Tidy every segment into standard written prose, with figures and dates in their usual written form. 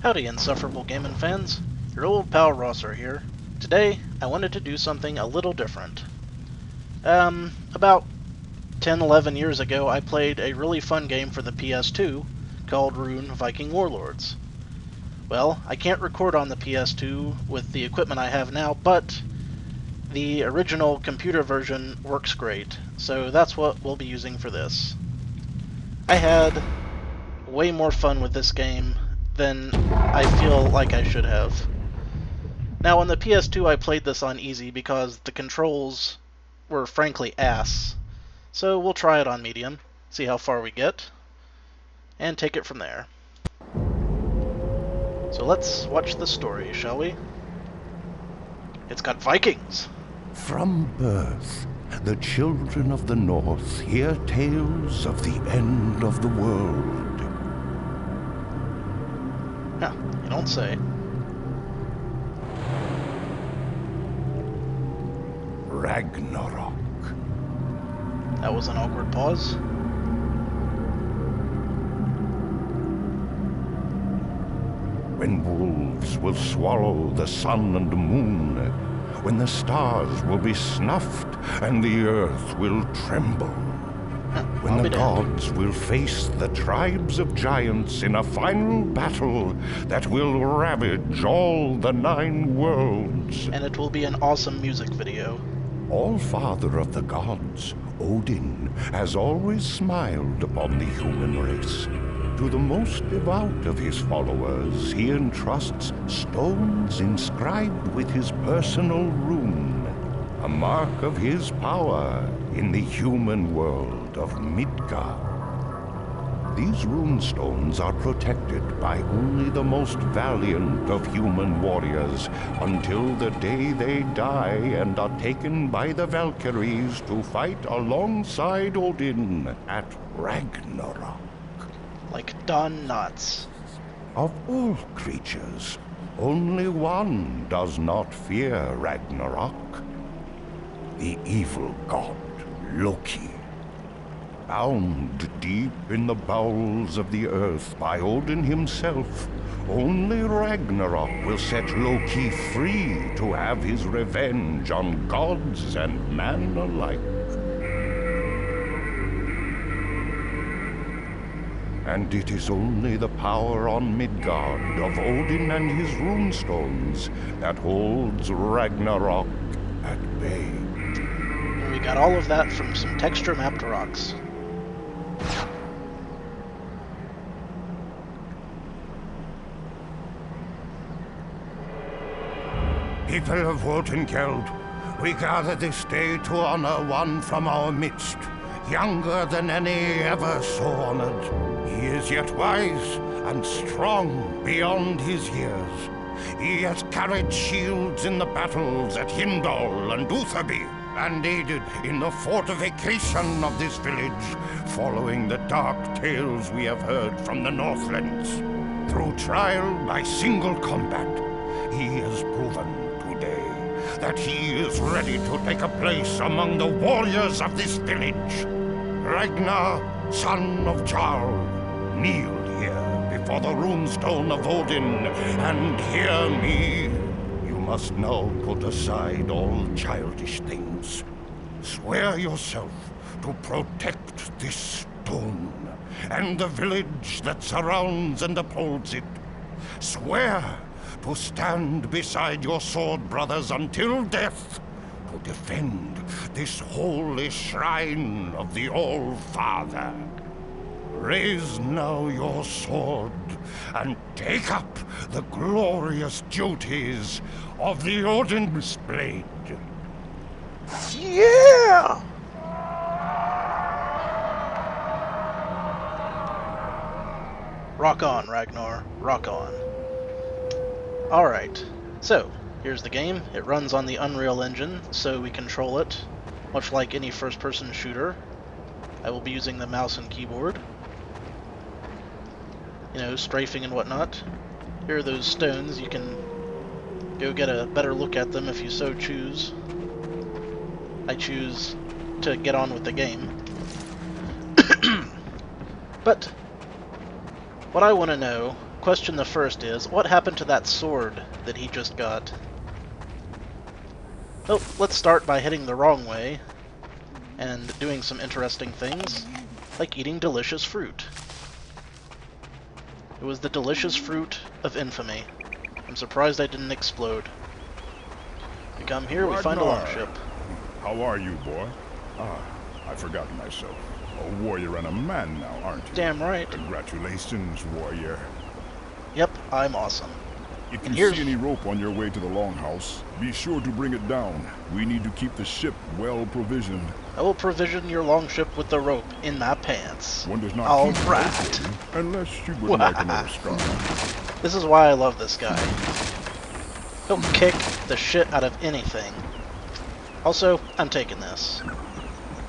Howdy, Insufferable gaming fans. Your old pal SirRosser here. Today, I wanted to do something a little different. About 10-11 years ago, I played a really fun game for the PS2 called Rune, Viking Warlords. Well, I can't record on the PS2 with the equipment I have now, but the original computer version works great, so that's what we'll be using for this. I had way more fun with this game than I feel like I should have. Now, on the PS2 I played this on easy because the controls were frankly ass. So we'll try it on medium, see how far we get, and take it from there. So let's watch the story, shall we? It's got Vikings! From birth, the children of the North hear tales of the end of the world. Huh, you don't say. Ragnarok. That was an awkward pause. When wolves will swallow the sun and moon, when the stars will be snuffed and the earth will tremble, when the gods will face the tribes of giants in a final battle that will ravage all the 9 worlds. And it will be an awesome music video. All-Father of the gods, Odin, has always smiled upon the human race. To the most devout of his followers, he entrusts stones inscribed with his personal rune, a mark of his power in the human world of Midgard. These rune stones are protected by only the most valiant of human warriors until the day they die and are taken by the Valkyries to fight alongside Odin at Ragnarok. Like Don Knotts. Of all creatures, only one does not fear Ragnarok. The evil god Loki. Bound deep in the bowels of the earth by Odin himself, only Ragnarok will set Loki free to have his revenge on gods and man alike. And it is only the power on Midgard of Odin and his runestones that holds Ragnarok at bay. And we got all of that from some texture-mapped rocks. People of Wotankeld, we gather this day to honor one from our midst, younger than any ever so honored. He is yet wise and strong beyond his years. He has carried shields in the battles at Hindal and Utherby, and aided in the fortification of this village, following the dark tales we have heard from the Northlands. Through trial by single combat, he has proven today that he is ready to take a place among the warriors of this village. Ragnar, son of Jarl, kneel here before the runestone of Odin and hear me. You must now put aside all childish things. Swear yourself to protect this stone and the village that surrounds and upholds it. Swear to stand beside your sword brothers until death, to defend this holy shrine of the All-Father. Raise now your sword and take up the glorious duties of the Odin's blade. Yeah! Rock on, Ragnar. Rock on. Alright, so here's the game. It runs on the Unreal Engine, so we control it much like any first-person shooter. I will be using the mouse and keyboard. You know, strafing and whatnot. Here are those stones. You can go get a better look at them if you so choose. I choose to get on with the game. But what I want to know, question the first is, what happened to that sword that he just got? Well, let's start by heading the wrong way and doing some interesting things, like eating delicious fruit. It was the delicious fruit of infamy. I'm surprised I didn't explode. We come here, we find a longship. How are you, boy? I forgot myself. A warrior and a man now, aren't you? Damn right. Congratulations, warrior. Yep, I'm awesome. If you see any rope on your way to the longhouse, be sure to bring it down. We need to keep the ship well provisioned. I will provision your longship with the rope in my pants. One does not All keep right. rope, unless you would like another scar. This is why I love this guy. He'll kick the shit out of anything. Also, I'm taking this.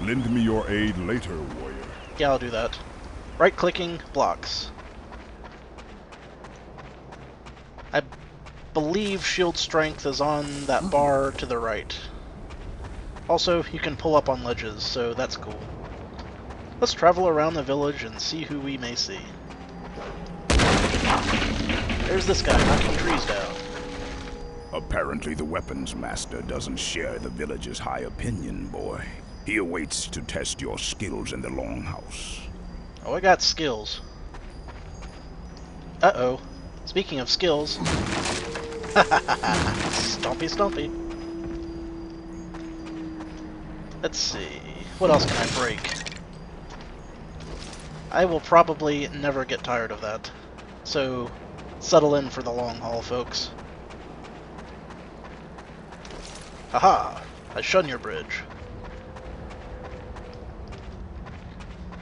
Lend me your aid later, warrior. Yeah, I'll do that. Right-clicking blocks. I believe shield strength is on that bar to the right. Also, you can pull up on ledges, so that's cool. Let's travel around the village and see who we may see. There's this guy knocking trees down. Apparently the weapons master doesn't share the village's high opinion, boy. He awaits to test your skills in the longhouse. Oh, I got skills. Uh-oh. Speaking of skills... Stompy stompy. Let's see... What else can I break? I will probably never get tired of that. So, settle in for the long haul, folks. Haha! I shun your bridge.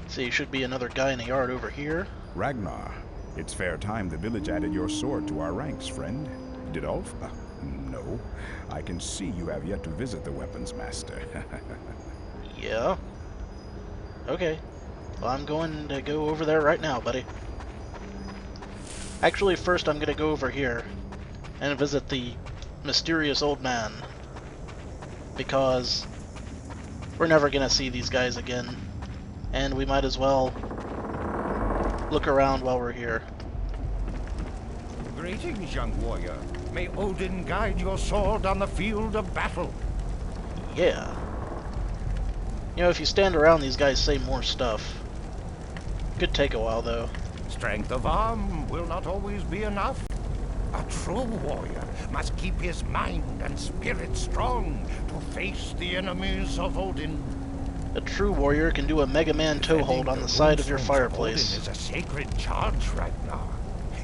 See, should be another guy in a yard over here. Ragnar, it's fair time the village added your sword to our ranks, friend. Didolf? No. I can see you have yet to visit the weapons master. Yeah. Okay. Well, I'm going to go over there right now, buddy. Actually, first I'm going to go over here and visit the mysterious old man. Because we're never going to see these guys again. And we might as well look around while we're here. Greetings, young warrior. May Odin guide your sword on the field of battle. Yeah. You know, if you stand around, these guys say more stuff. Could take a while, though. Strength of arm will not always be enough. A true warrior must keep his mind and spirit strong to face the enemies of Odin. A true warrior can do a Mega Man toe hold on the side of your fireplace. Odin is a sacred charge, Ragnar.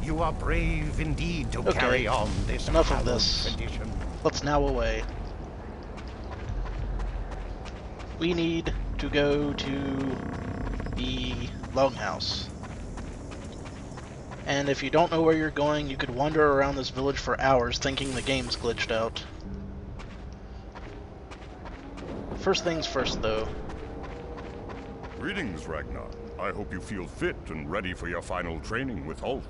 You are brave indeed to carry on this enough of hallowed this. tradition. Let's now away. We need to go to the longhouse. And if you don't know where you're going, you could wander around this village for hours thinking the game's glitched out. First things first, though. Greetings, Ragnar. I hope you feel fit and ready for your final training with Ulf.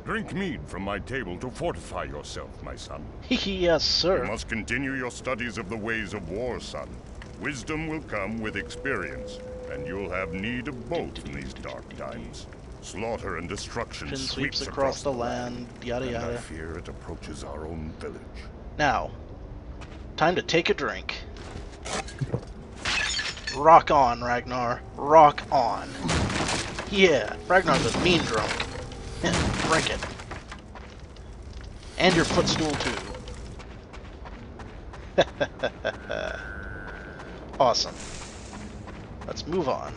Drink mead from my table to fortify yourself, my son. Yes, sir. You must continue your studies of the ways of war, son. Wisdom will come with experience, and you'll have need of both in these dark times. Slaughter and destruction Sweeps across the land, yada and I yada. fear it approaches our own village. Now, time to take a drink. Rock on, Ragnar. Rock on. Yeah, Ragnar's a mean drunk. Drink it. And your footstool, too. Awesome. Let's move on.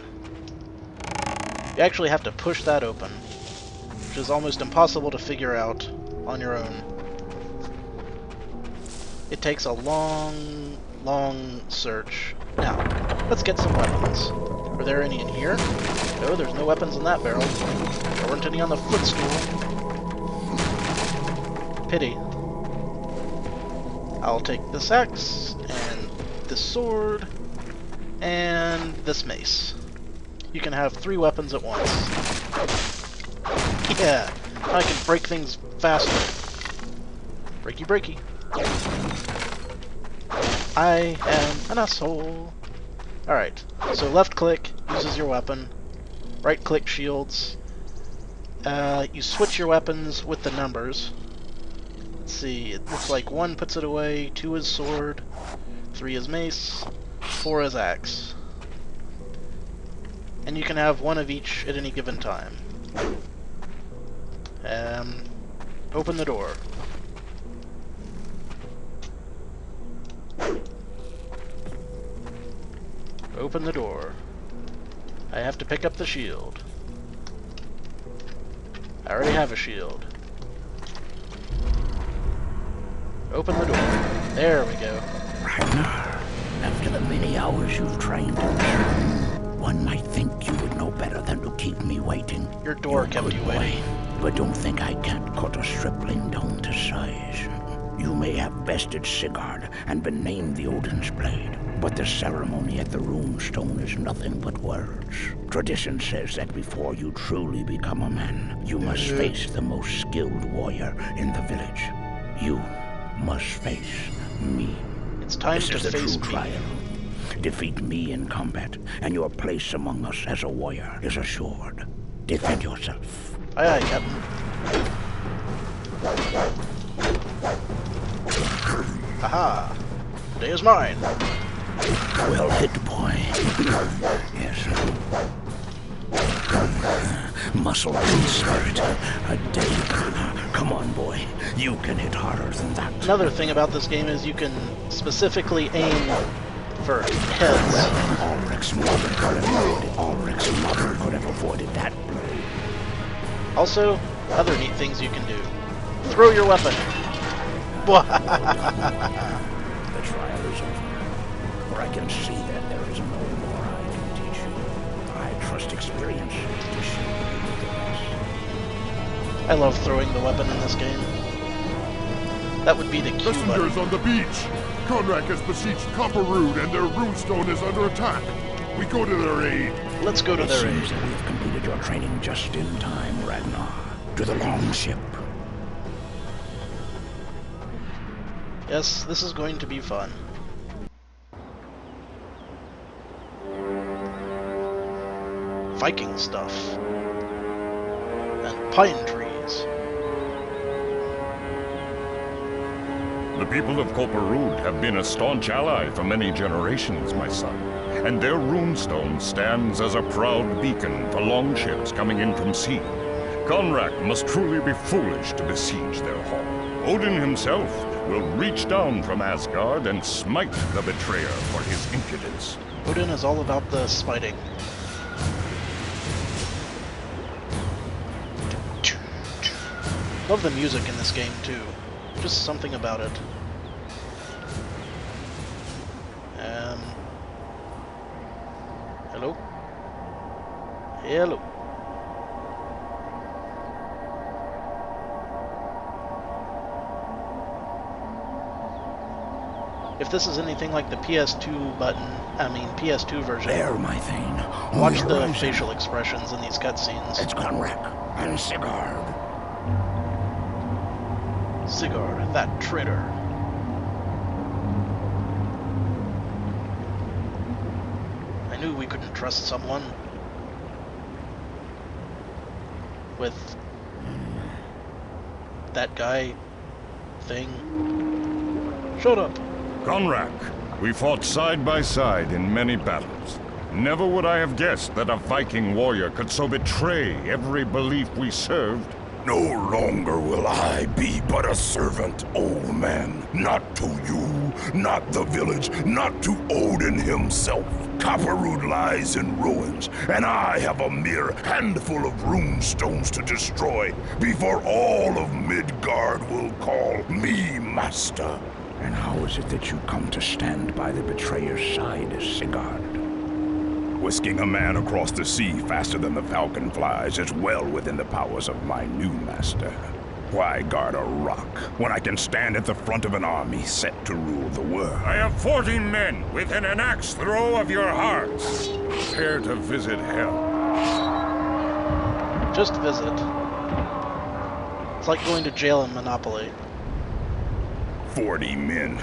You actually have to push that open, which is almost impossible to figure out on your own. It takes a long, long search. Now, let's get some weapons. Are there any in here? No, there's no weapons in that barrel. There weren't any on the footstool. Pity. I'll take this axe, and this sword, and this mace. You can have 3 weapons at once. Yeah, I can break things faster. Breaky breaky. I am an asshole. Alright, so left click uses your weapon. Right click shields. You switch your weapons with the numbers. Let's see, it looks like 1 puts it away, 2 is sword, 3 is mace, 4 is axe. And you can have 1 of each at any given time. Open the door. Open the door. I have to pick up the shield. I already have a shield. Open the door. There we go. Ragnar, after the many hours you've trained in this room, one might think you would know better than to keep me waiting. Your door kept you waiting. But don't think I can't cut a stripling down to size. You may have bested Sigurd and been named the Odin's Blade, but the ceremony at the rune stone is nothing but words. Tradition says that before you truly become a man, you must face the most skilled warrior in the village. You must face me. It's time This to is the face true me. trial. Defeat me in combat, and your place among us as a warrior is assured. Defend yourself. Aye, aye, Captain. Aha! The day is mine. Well hit, boy. Yes. Muscle and spirit. A deadly. Come on, boy. You can hit harder than that. Another thing about this game is you can specifically aim for heads. Well, Ulrich's mother could have avoided that. Also, other neat things you can do. Throw your weapon. The trial is over. For I can see that there is no more I can teach you. I trust experience to show you the rest. I love throwing the weapon in this game. That would be the Q button. Messengers on the beach! Konrak has besieged Copperroot and their runestone is under attack. We go to their aid. Let's go to It their seems aid. that we've completed your training just in time, Ragnar. To the longship. Yes, this is going to be fun. Viking stuff. And pine trees. The people of Copperroot have been a staunch ally for many generations, my son. And their runestone stands as a proud beacon for longships coming in from sea. Konrak must truly be foolish to besiege their hall. Odin himself will reach down from Asgard and smite the betrayer for his impudence. Odin is all about the smiting. Love the music in this game too. Just something about it. Hello? Hello. If this is anything like the PS2 PS2 version, There, my thing. watch On the horizon. facial expressions in these cutscenes. It's Konrak and Sigurd. Sigurd, that traitor. I knew we couldn't trust someone with that guy thing. Shut up. Konrak, we fought side by side in many battles. Never would I have guessed that a Viking warrior could so betray every belief we served. No longer will I be but a servant, old man. Not to you, not the village, not to Odin himself. Copperroot lies in ruins, and I have a mere handful of runestones to destroy before all of Midgard will call me master. And how is it that you come to stand by the betrayer's side, Sigurd? Whisking a man across the sea faster than the falcon flies is well within the powers of my new master. Why guard a rock when I can stand at the front of an army set to rule the world? I have 40 men within an axe throw of your hearts. Prepare to visit hell. Just visit. It's like going to jail in Monopoly. 40 men.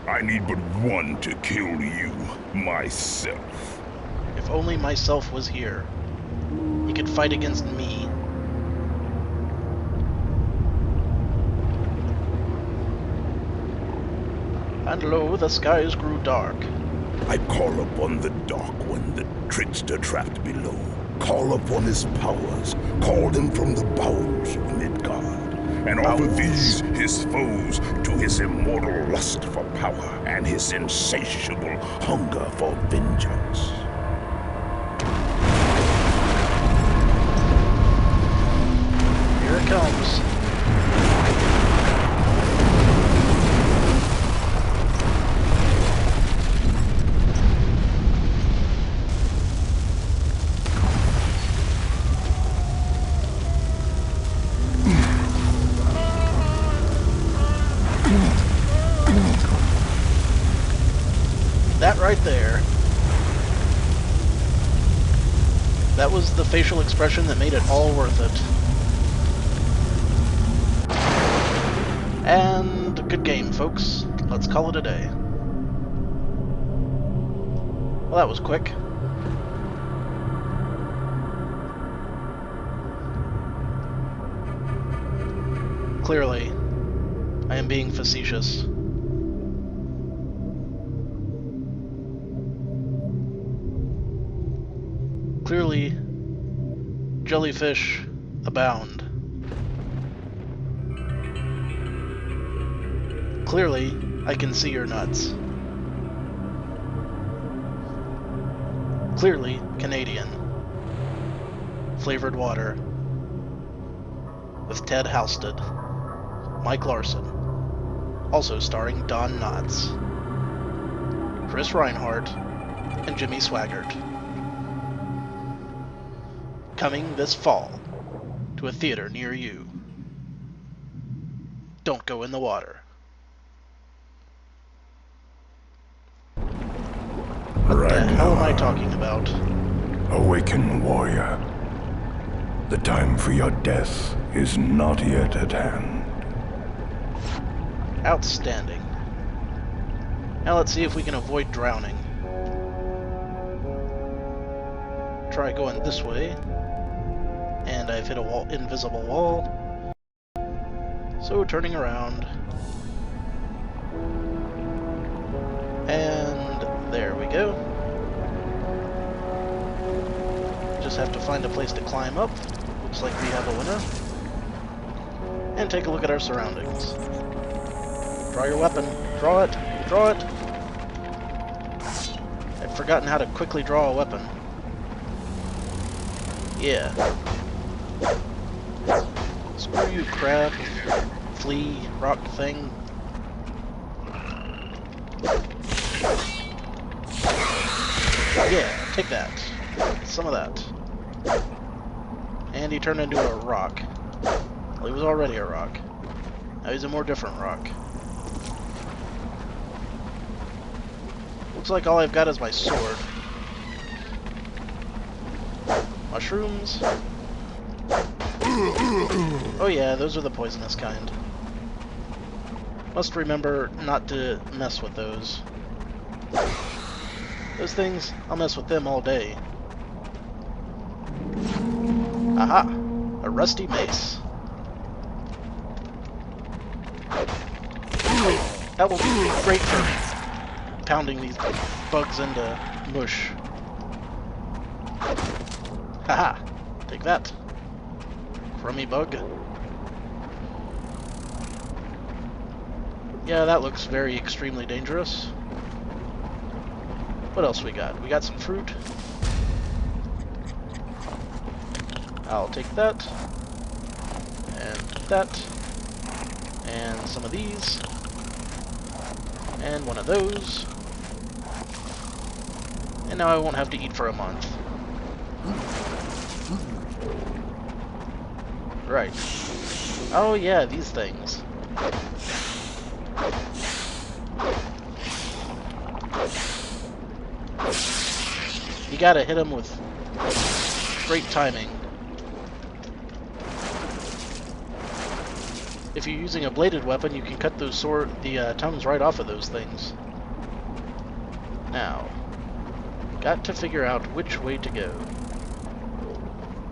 I need but one to kill you, myself. If only myself was here. He could fight against me. And lo, the skies grew dark. I call upon the dark one, the trickster trapped below. Call upon his powers, call them from the bowels of Midgard, and offer these, his foes, to his immortal lust for power and his insatiable hunger for vengeance. Here it comes. That right there. That was the facial expression that made it all worth it. And good game, folks. Let's call it a day. Well, that was quick. Clearly, I am being facetious. Clearly, jellyfish abound. Clearly, I can see your nuts. Clearly, Canadian. Flavored water. With Ted Halstead. Mike Larson. Also starring Don Knotts. Chris Reinhardt. And Jimmy Swaggart. Coming this fall to a theater near you. Don't go in the water. What the hell am I talking about? Awaken, warrior. The time for your death is not yet at hand. Outstanding. Now let's see if we can avoid drowning. Try going this way. And I've hit a invisible wall. So turning around. And there we go. Just have to find a place to climb up. Looks like we have a winner. And take a look at our surroundings. Draw your weapon. Draw it. Draw it. I've forgotten how to quickly draw a weapon. Yeah. Screw you, crab, flea, rock thing. Yeah, take that. Some of that. And he turned into a rock. Well, he was already a rock. Now he's a more different rock. Looks like all I've got is my sword. Mushrooms. Oh yeah, those are the poisonous kind. Must remember not to mess with those. Those things, I'll mess with them all day. Aha! A rusty mace. That will be great for pounding these bugs into mush. Haha! Take that. Crummy bug. Yeah, that looks very extremely dangerous. What else we got? We got some fruit. I'll take that. And that. And some of these. And one of those. And now I won't have to eat for a month. Right. Oh yeah, these things. You gotta hit them with great timing. If you're using a bladed weapon, you can cut those tongues right off of those things. Now, got to figure out which way to go.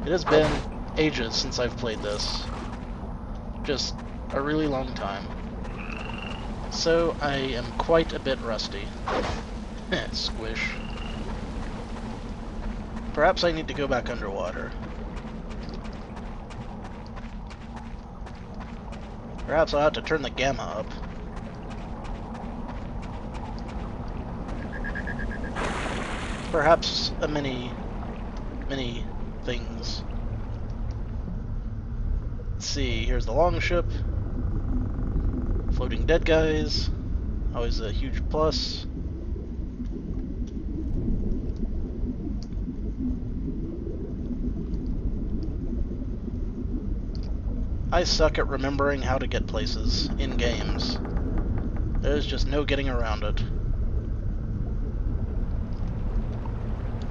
It has been ages since I've played this. Just a really long time. so I am quite a bit rusty. Squish. Perhaps I need to go back underwater. Perhaps I'll have to turn the gamma up. Perhaps a many things. Let's see, here's the longship. Floating dead guys. Always a huge plus. I suck at remembering how to get places in games. There's just no getting around it.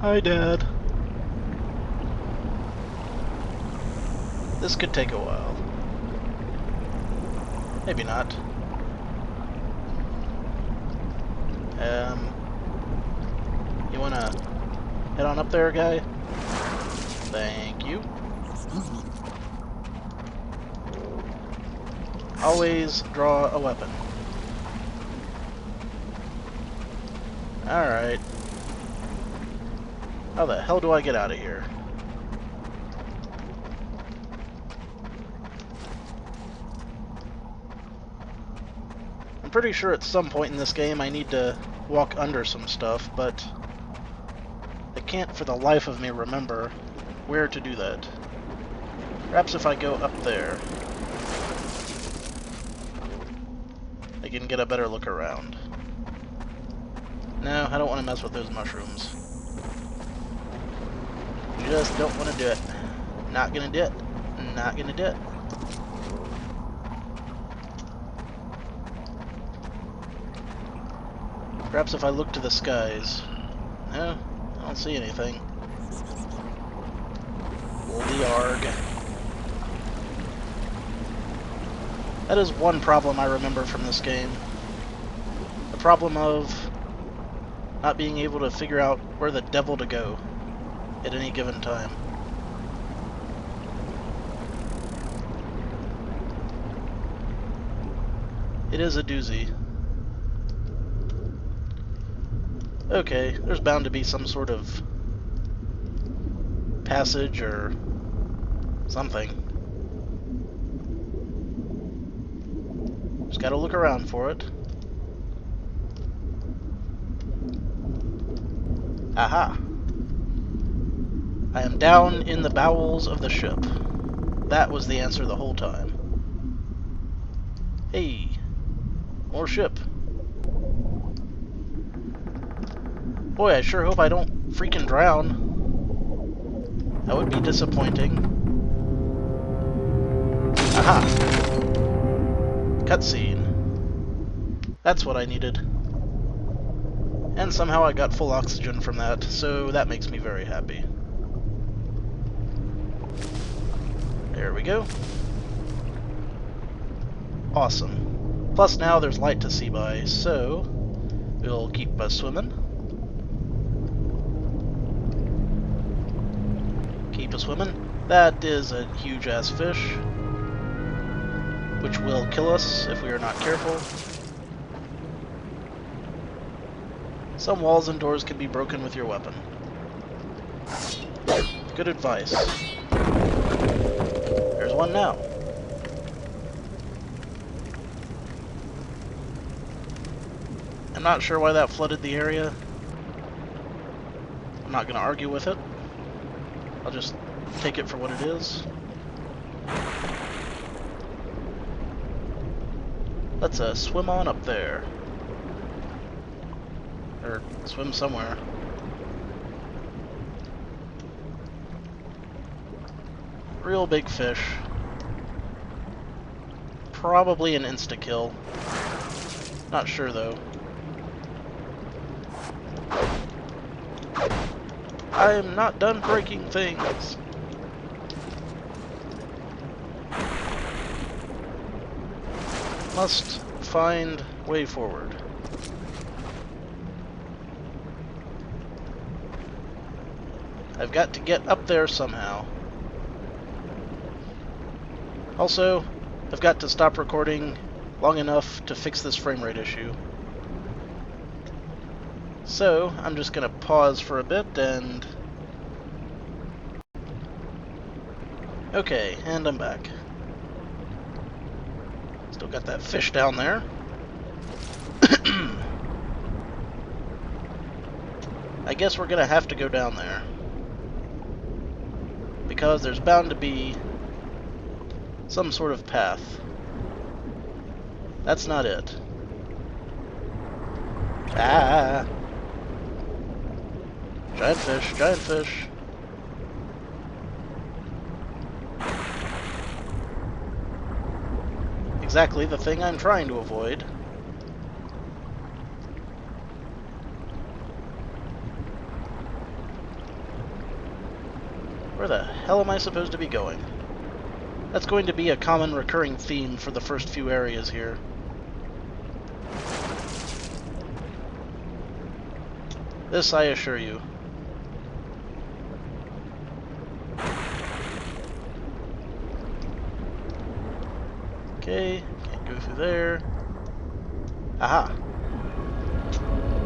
Hi, Dad. This could take a while. Maybe not. You wanna head on up there, guy? Thank you. Always draw a weapon. Alright. How the hell do I get out of here? I'm pretty sure at some point in this game I need to walk under some stuff, but I can't for the life of me remember where to do that. Perhaps if I go up there, I can get a better look around. No, I don't want to mess with those mushrooms. Just don't want to do it. Not gonna do it. Not gonna do it. Perhaps if I look to the skies. No, I don't see anything. The Arg. That is one problem I remember from this game. The problem of not being able to figure out where the devil to go at any given time. It is a doozy. Okay, there's bound to be some sort of passage or something. Just gotta look around for it. Aha! I am down in the bowels of the ship. That was the answer the whole time. Hey! More ship. Boy, I sure hope I don't freaking drown. That would be disappointing. Aha! Cutscene. That's what I needed. And somehow I got full oxygen from that, so that makes me very happy. There we go. Awesome. Plus now there's light to see by, so we'll keep swimming. Keep swimming. That is a huge-ass fish, which will kill us if we are not careful. Some walls and doors can be broken with your weapon. Good advice. There's one now. I'm not sure why that flooded the area. I'm not going to argue with it. I'll just take it for what it is. Let's swim on up there. Or swim somewhere. Real big fish. Probably an insta-kill. Not sure though. I'm not done breaking things. Must find way forward. I've got to get up there somehow. Also, I've got to stop recording long enough to fix this frame rate issue. So, I'm just going to pause for a bit and... Okay, and I'm back. Still got that fish down there. I guess we're going to have to go down there. Because there's bound to be some sort of path. That's not it. Ah! Giant fish, giant fish. Exactly the thing I'm trying to avoid. Where the hell am I supposed to be going? That's going to be a common recurring theme for the first few areas here. This I assure you. Okay, can't go through there. Aha!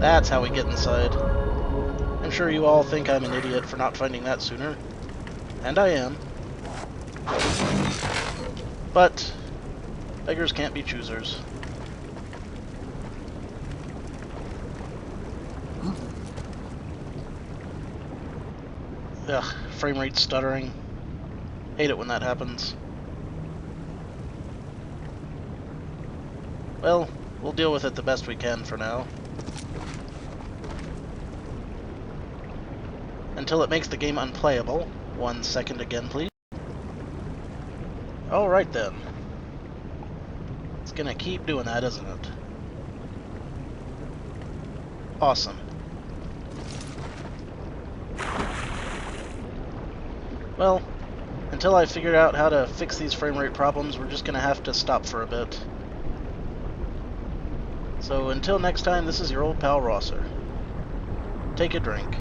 That's how we get inside. I'm sure you all think I'm an idiot for not finding that sooner. And I am. But beggars can't be choosers. Ugh, frame rate stuttering. Hate it when that happens. Well, we'll deal with it the best we can for now. Until it makes the game unplayable. 1 second again, please. Alright then. It's gonna keep doing that, isn't it? Awesome. Well, until I figured out how to fix these frame rate problems, we're just gonna have to stop for a bit. So until next time, this is your old pal Rosser. Take a drink.